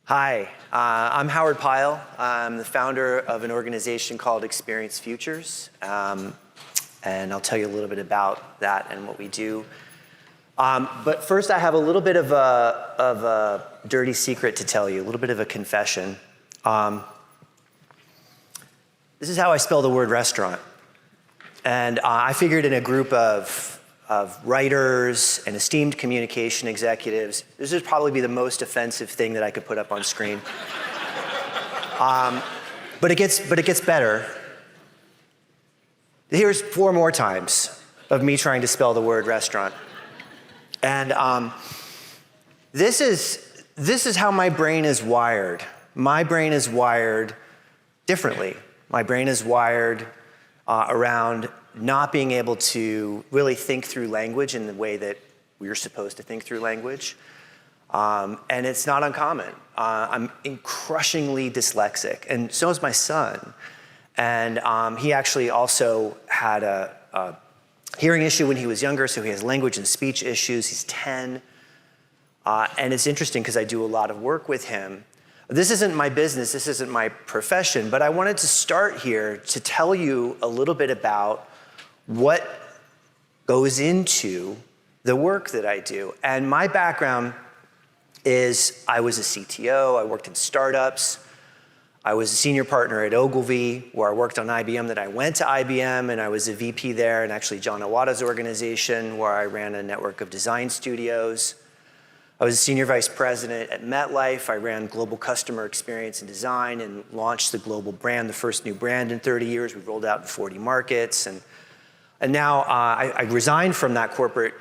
Hi, I'm Howard Pyle. I'm the founder of an organization called Experience Futures, and I'll tell you a little bit about that and what we do. But first, I have a little bit of a dirty secret to tell you, a little bit of a confession. This is how I spell the word restaurant. And I figured in a group of writers and esteemed communication executives, this would probably be the most offensive thing that I could put up on screen. But it gets better. Here's 4 more times of me trying to spell the word restaurant. And this is how my brain is wired. My brain is wired differently. My brain is wired around not being able to really think through language in the way that we're supposed to think through language. And it's not uncommon. I'm crushingly dyslexic, and so is my son. And he actually also had a hearing issue when he was younger, so he has language and speech issues. He's 10. And it's interesting because I do a lot of work with him. This isn't my business, this isn't my profession, but I wanted to start here to tell you a little bit about what goes into the work that I do. And my background is I was a CTO, I worked in startups, I was a senior partner at Ogilvy, where I worked on IBM, then I went to IBM and I was a VP there, and actually John Iwata's organization, where I ran a network of design studios. I was a senior vice president at MetLife. I ran global customer experience and design and launched the global brand, the first new brand in 30 years. We rolled out in 40 markets. And now I resigned from that corporate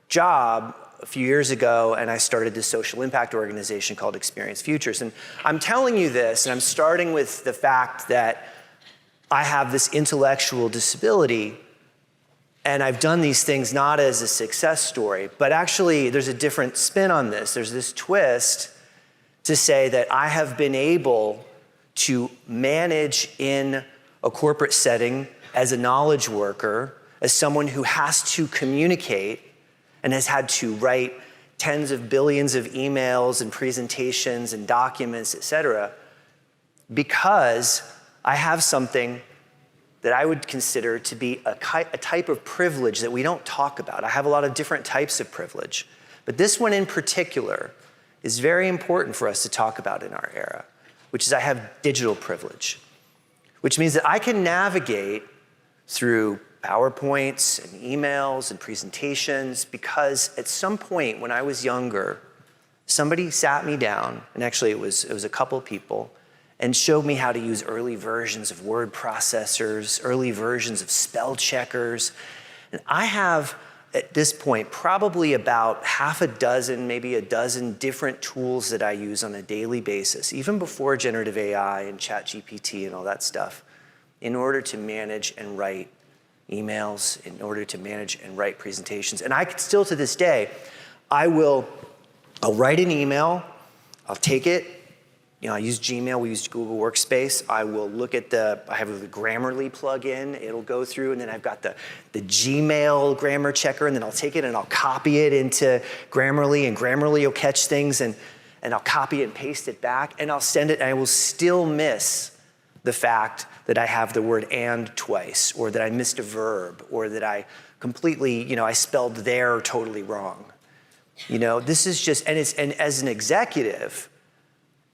job a few years ago, and I started this social impact organization called Experience Futures. And I'm telling you this, and I'm starting with the fact that I have this intellectual disability, and I've done these things not as a success story, but actually there's a different spin on this. There's this twist to say that I have been able to manage in a corporate setting as a knowledge worker, as someone who has to communicate and has had to write tens of billions of emails and presentations and documents, et cetera, because I have something that I would consider to be a type of privilege that we don't talk about. I have a lot of different types of privilege, but this one in particular is very important for us to talk about in our era, which is I have digital privilege, which means that I can navigate through PowerPoints and emails and presentations, because at some point when I was younger, somebody sat me down, and actually it was a couple people, and showed me how to use early versions of word processors, early versions of spell checkers. And I have, at this point, probably about half a dozen, maybe a dozen different tools that I use on a daily basis, even before generative AI and ChatGPT and all that stuff, in order to manage and write emails, in order to manage and write presentations. And I can still, to this day, I'll write an email, I'll take it, I use Gmail, we use Google Workspace. I will look at I have the Grammarly plugin, it'll go through, and then I've got the Gmail grammar checker, and then I'll take it and I'll copy it into Grammarly, and Grammarly will catch things, and I'll copy it and paste it back, and I'll send it, and I will still miss the fact that I have the word and twice, or that I missed a verb, or that I completely, I spelled there totally wrong. This is just, and as an executive,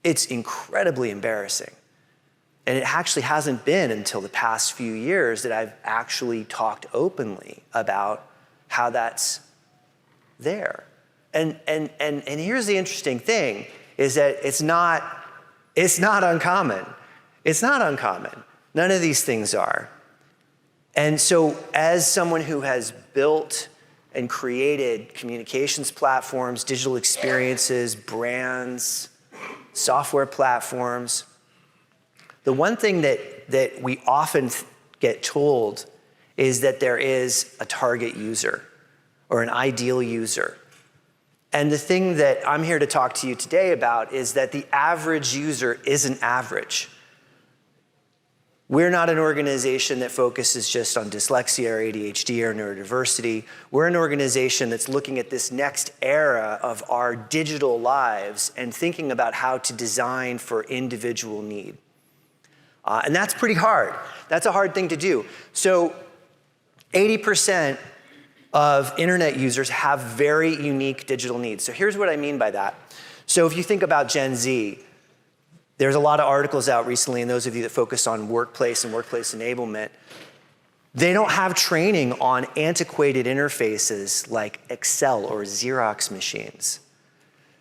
it's incredibly embarrassing. And it actually hasn't been until the past few years that I've actually talked openly about how that's there. And here's the interesting thing, is that it's not uncommon. It's not uncommon. None of these things are. And so as someone who has built and created communications platforms, digital experiences, brands, software platforms, the one thing that we often get told is that there is a target user or an ideal user. And the thing that I'm here to talk to you today about is that the average user isn't average. We're not an organization that focuses just on dyslexia or ADHD or neurodiversity. We're an organization that's looking at this next era of our digital lives and thinking about how to design for individual need. And that's pretty hard. That's a hard thing to do. So 80% of internet users have very unique digital needs. So here's what I mean by that. So if you think about Gen Z, there's a lot of articles out recently, and those of you that focus on workplace and workplace enablement, they don't have training on antiquated interfaces like Excel or Xerox machines.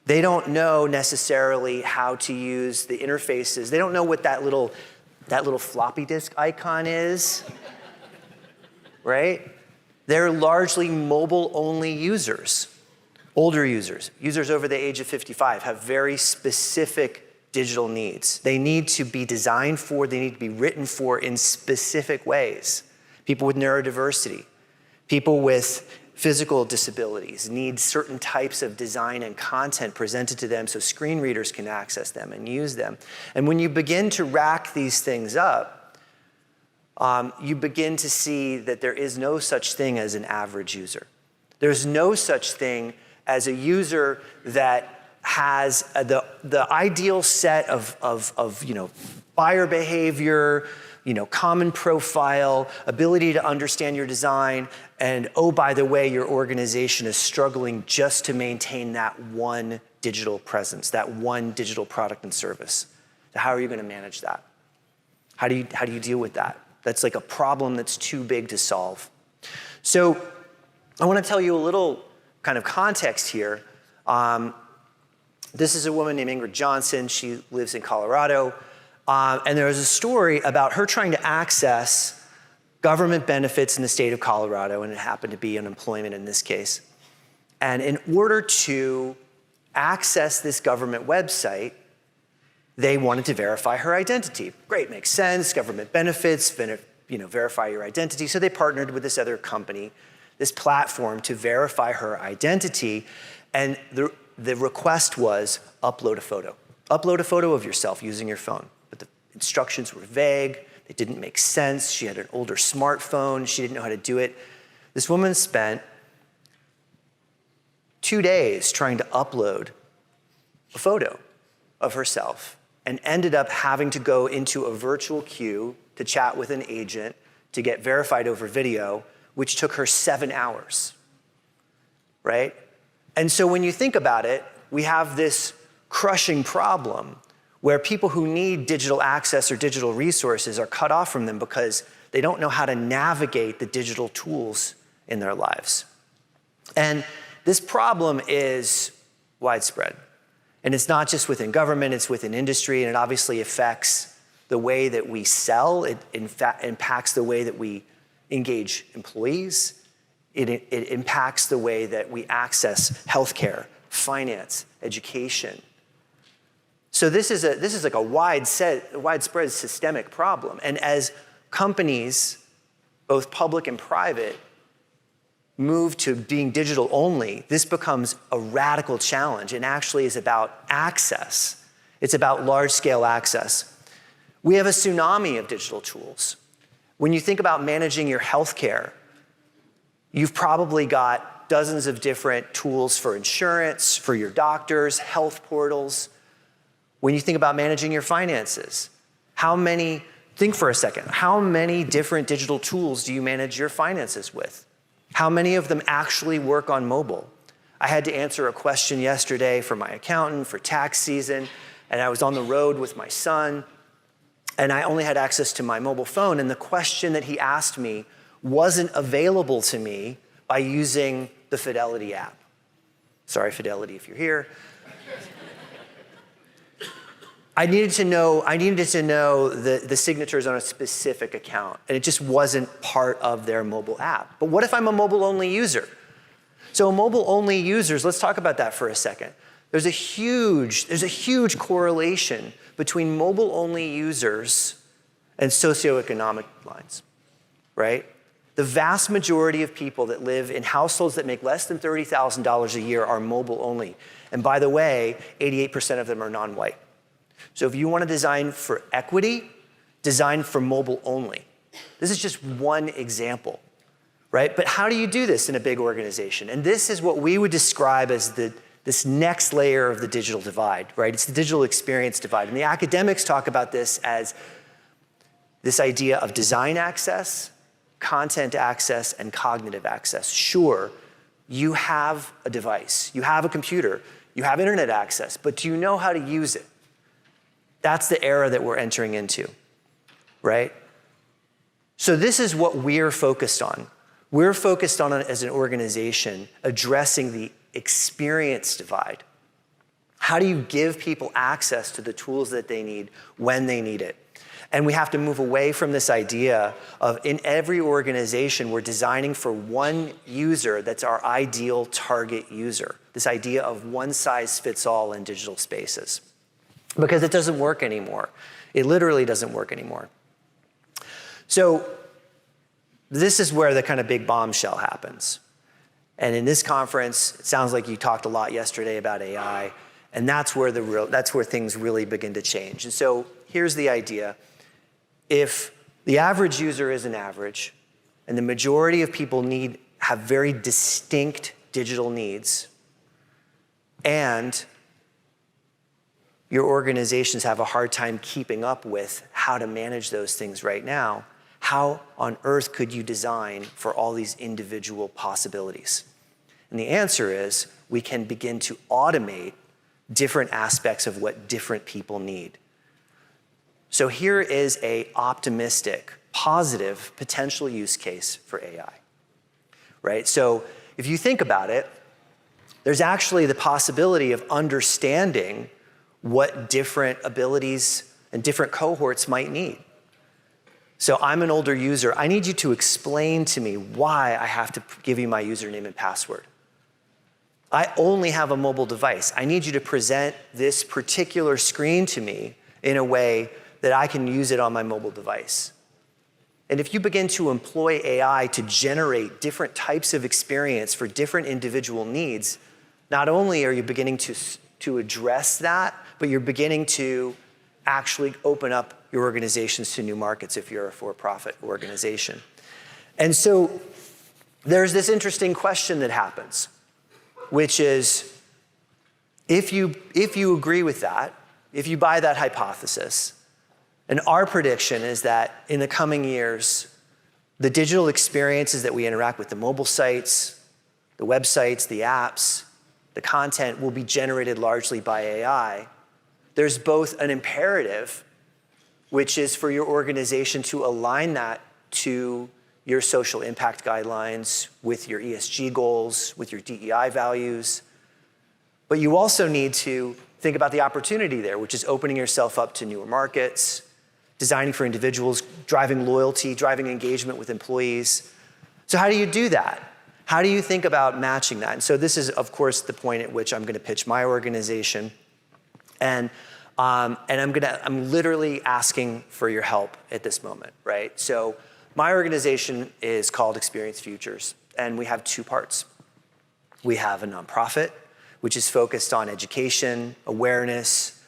They don't know necessarily how to use the interfaces. They don't know what that little floppy disk icon is, right? They're largely mobile-only users. Older users over the age of 55 have very specific digital needs. They need to be designed for, they need to be written for in specific ways. People with neurodiversity, people with physical disabilities need certain types of design and content presented to them so screen readers can access them and use them. And when you begin to rack these things up, you begin to see that there is no such thing as an average user. There's no such thing as a user that has the ideal set of buyer behavior, common profile, ability to understand your design, and oh, by the way, your organization is struggling just to maintain that one digital presence, that one digital product and service. So how are you going to manage that? How do you deal with that? That's like a problem that's too big to solve. So I want to tell you a little kind of context here. This is a woman named Ingrid Johnson. She lives in Colorado. And there was a story about her trying to access government benefits in the state of Colorado, and it happened to be unemployment in this case. And in order to access this government website, they wanted to verify her identity. Great, makes sense, government benefits, verify your identity. So they partnered with this other company, this platform, to verify her identity. And the request was upload a photo. Upload a photo of yourself using your phone. But the instructions were vague. They didn't make sense. She had an older smartphone. She didn't know how to do it. This woman spent 2 days trying to upload a photo of herself and ended up having to go into a virtual queue to chat with an agent to get verified over video, which took her 7 hours, right? And so when you think about it, we have this crushing problem where people who need digital access or digital resources are cut off from them because they don't know how to navigate the digital tools in their lives. And this problem is widespread. And it's not just within government, it's within industry, and it obviously affects the way that we sell. It in fact impacts the way that we engage employees. It impacts the way that we access healthcare, finance, education. So this is like a widespread systemic problem. And as companies, both public and private, move to being digital only, this becomes a radical challenge and actually is about access. It's about large-scale access. We have a tsunami of digital tools. When you think about managing your healthcare, you've probably got dozens of different tools for insurance, for your doctors, health portals. When you think about managing your finances, think for a second, how many different digital tools do you manage your finances with? How many of them actually work on mobile? I had to answer a question yesterday for my accountant for tax season, and I was on the road with my son, and I only had access to my mobile phone, and the question that he asked me wasn't available to me by using the Fidelity app. Sorry, Fidelity, if you're here. I needed to know the signatures on a specific account, and it just wasn't part of their mobile app. But what if I'm a mobile-only user? So mobile-only users, let's talk about that for a second. There's a huge correlation between mobile-only users and socioeconomic lines, right? The vast majority of people that live in households that make less than $30,000 a year are mobile only. And by the way, 88% of them are non-white. So if you want to design for equity, designed for mobile only. This is just one example, right? But how do you do this in a big organization? And this is what we would describe as this next layer of the digital divide, right? It's the digital experience divide. And the academics talk about this as this idea of design access, content access, and cognitive access. Sure, you have a device, you have a computer, you have internet access, but do you know how to use it? That's the era that we're entering into, right? So this is what we're focused on. We're focused on, as an organization, addressing the experience divide. How do you give people access to the tools that they need when they need it? And we have to move away from this idea of, in every organization, we're designing for one user that's our ideal target user. This idea of one size fits all in digital spaces. Because it doesn't work anymore. It literally doesn't work anymore. So this is where the kind of big bombshell happens. And in this conference, it sounds like you talked a lot yesterday about AI, and that's where things really begin to change. And so here's the idea. If the average user is an average, and the majority of people have very distinct digital needs, and your organizations have a hard time keeping up with how to manage those things right now, how on earth could you design for all these individual possibilities? And the answer is, we can begin to automate different aspects of what different people need. So here is an optimistic, positive, potential use case for AI, right? So if you think about it, there's actually the possibility of understanding what different abilities and different cohorts might need. So I'm an older user. I need you to explain to me why I have to give you my username and password. I only have a mobile device. I need you to present this particular screen to me in a way that I can use it on my mobile device. And if you begin to employ AI to generate different types of experience for different individual needs, not only are you beginning to address that, but you're beginning to actually open up your organizations to new markets if you're a for-profit organization. And so there's this interesting question that happens, which is, if you agree with that, if you buy that hypothesis, and our prediction is that in the coming years, the digital experiences that we interact with, the mobile sites, the websites, the apps, the content will be generated largely by AI. There's both an imperative, which is for your organization to align that to your social impact guidelines, with your ESG goals, with your DEI values. But you also need to think about the opportunity there, which is opening yourself up to newer markets, designing for individuals, driving loyalty, driving engagement with employees. So how do you do that? How do you think about matching that? And so this is, of course, the point at which I'm going to pitch my organization. And I'm literally asking for your help at this moment, right? So my organization is called Experience Futures, and we have two parts. We have a nonprofit, which is focused on education, awareness,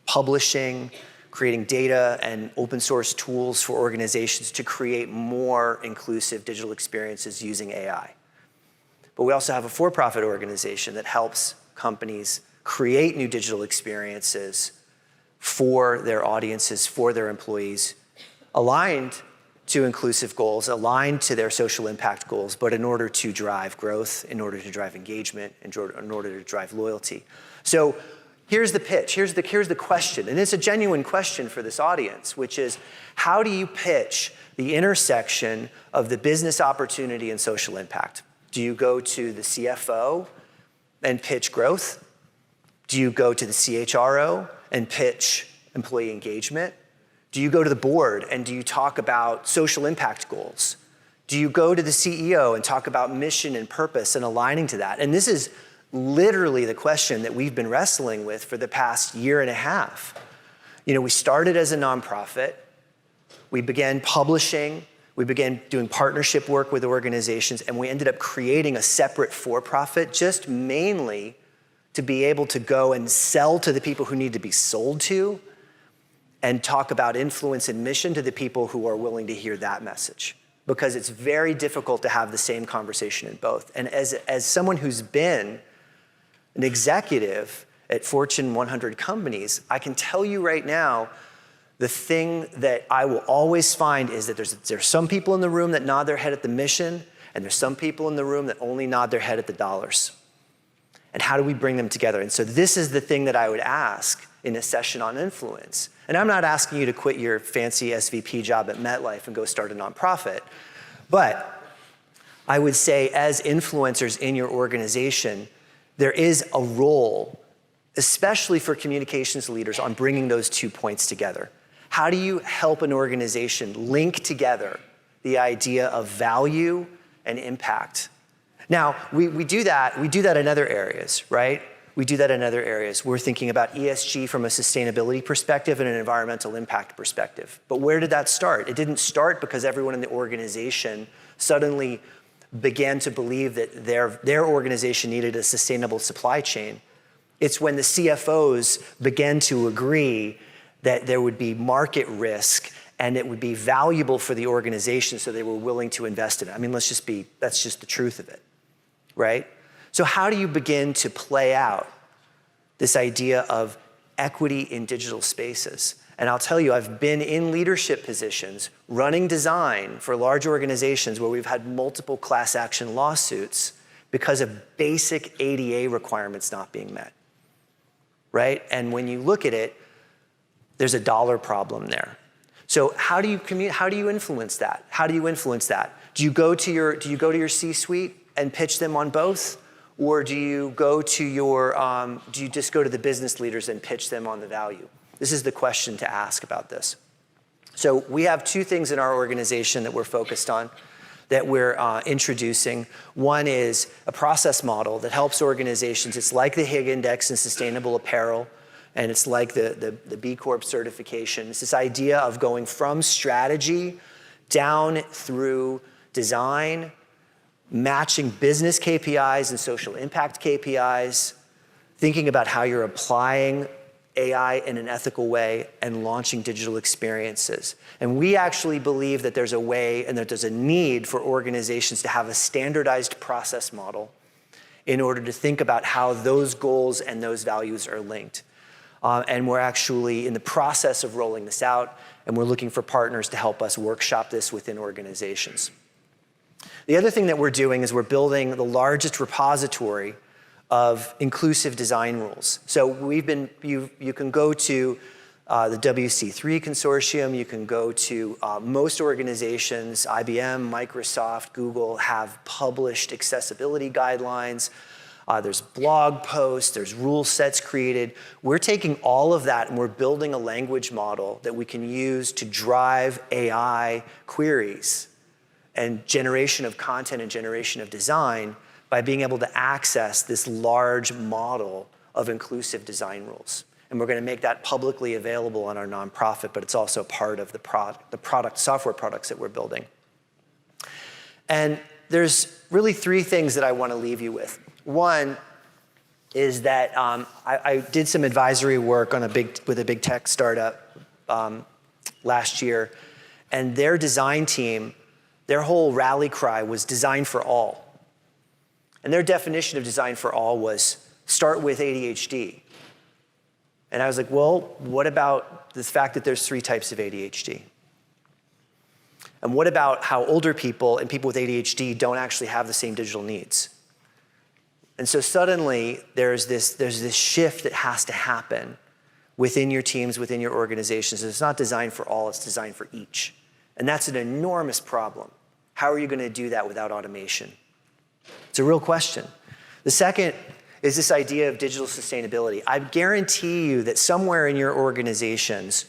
publishing, creating data and open source tools for organizations to create more inclusive digital experiences using AI. But we also have a for-profit organization that helps companies create new digital experiences for their audiences, for their employees, aligned to inclusive goals, aligned to their social impact goals, but in order to drive growth, in order to drive engagement, in order to drive loyalty. So here's the pitch, here's the question, and it's a genuine question for this audience, which is, how do you pitch the intersection of the business opportunity and social impact? Do you go to the CFO and pitch growth? Do you go to the CHRO and pitch employee engagement? Do you go to the board and do you talk about social impact goals? Do you go to the CEO and talk about mission and purpose and aligning to that? And this is literally the question that we've been wrestling with for the past year and a half. You know, we started as a nonprofit. We began publishing. We began doing partnership work with organizations, and we ended up creating a separate for-profit just mainly to be able to go and sell to the people who need to be sold to, and talk about influence and mission to the people who are willing to hear that message. Because it's very difficult to have the same conversation in both. And as someone who's been an executive at Fortune 100 companies, I can tell you right now, the thing that I will always find is that there's some people in the room that nod their head at the mission, and there's some people in the room that only nod their head at the dollars. And how do we bring them together? And so this is the thing that I would ask in a session on influence. And I'm not asking you to quit your fancy SVP job at MetLife and go start a nonprofit, but I would say as influencers in your organization, there is a role, especially for communications leaders, on bringing those 2 points together. How do you help an organization link together the idea of value and impact? Now, we do that in other areas, right? We do that in other areas. We're thinking about ESG from a sustainability perspective and an environmental impact perspective. But where did that start? It didn't start because everyone in the organization suddenly began to believe that their organization needed a sustainable supply chain. It's when the CFOs began to agree that there would be market risk and it would be valuable for the organization, so they were willing to invest in it. I mean, that's just the truth of it, right? So how do you begin to play out this idea of equity in digital spaces? And I'll tell you, I've been in leadership positions running design for large organizations where we've had multiple class action lawsuits because of basic ADA requirements not being met, right? And when you look at it, there's a dollar problem there. So how do you influence that? How do you influence that? Do you go to your C-suite and pitch them on both? Or do you just go to the business leaders and pitch them on the value? This is the question to ask about this. So we have 2 things in our organization that we're focused on, that we're introducing. One is a process model that helps organizations. It's like the Higg Index in sustainable apparel, and it's like the B Corp certification. It's this idea of going from strategy down through design, matching business KPIs and social impact KPIs, thinking about how you're applying AI in an ethical way, and launching digital experiences. And we actually believe that there's a way and that there's a need for organizations to have a standardized process model in order to think about how those goals and those values are linked. And we're actually in the process of rolling this out, and we're looking for partners to help us workshop this within organizations. The other thing that we're doing is we're building the largest repository of inclusive design rules. So you can go to the WC3 consortium, you can go to most organizations, IBM, Microsoft, Google have published accessibility guidelines. There's blog posts, there's rule sets created. We're taking all of that and we're building a language model that we can use to drive AI queries and generation of content and generation of design by being able to access this large model of inclusive design rules. And we're going to make that publicly available on our nonprofit, but it's also part of the software products that we're building. And there's really 3 things that I want to leave you with. One is that I did some advisory work with a big tech startup last year, and their design team, their whole rally cry was design for all. And their definition of design for all was start with ADHD. And I was like, well, what about the fact that there's 3 types of ADHD? And what about how older people and people with ADHD don't actually have the same digital needs? And so suddenly there's this shift that has to happen within your teams, within your organizations. It's not designed for all, it's designed for each. And that's an enormous problem. How are you going to do that without automation? It's a real question. The second is this idea of digital sustainability. I guarantee you that somewhere in your organizations,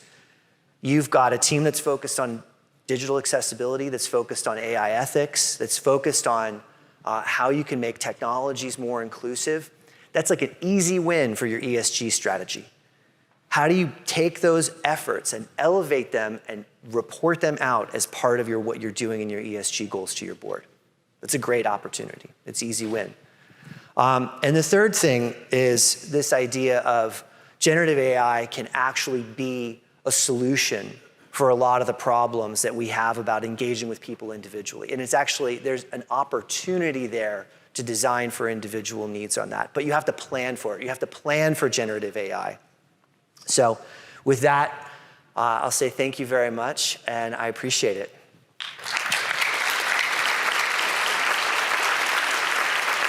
you've got a team that's focused on digital accessibility, that's focused on AI ethics, that's focused on how you can make technologies more inclusive. That's like an easy win for your ESG strategy. How do you take those efforts and elevate them and report them out as part of what you're doing in your ESG goals to your board? That's a great opportunity. It's easy win. And the third thing is this idea of generative AI can actually be a solution for a lot of the problems that we have about engaging with people individually. And it's actually, there's an opportunity there to design for individual needs on that. But you have to plan for it. You have to plan for generative AI. So with that, I'll say thank you very much, and I appreciate it.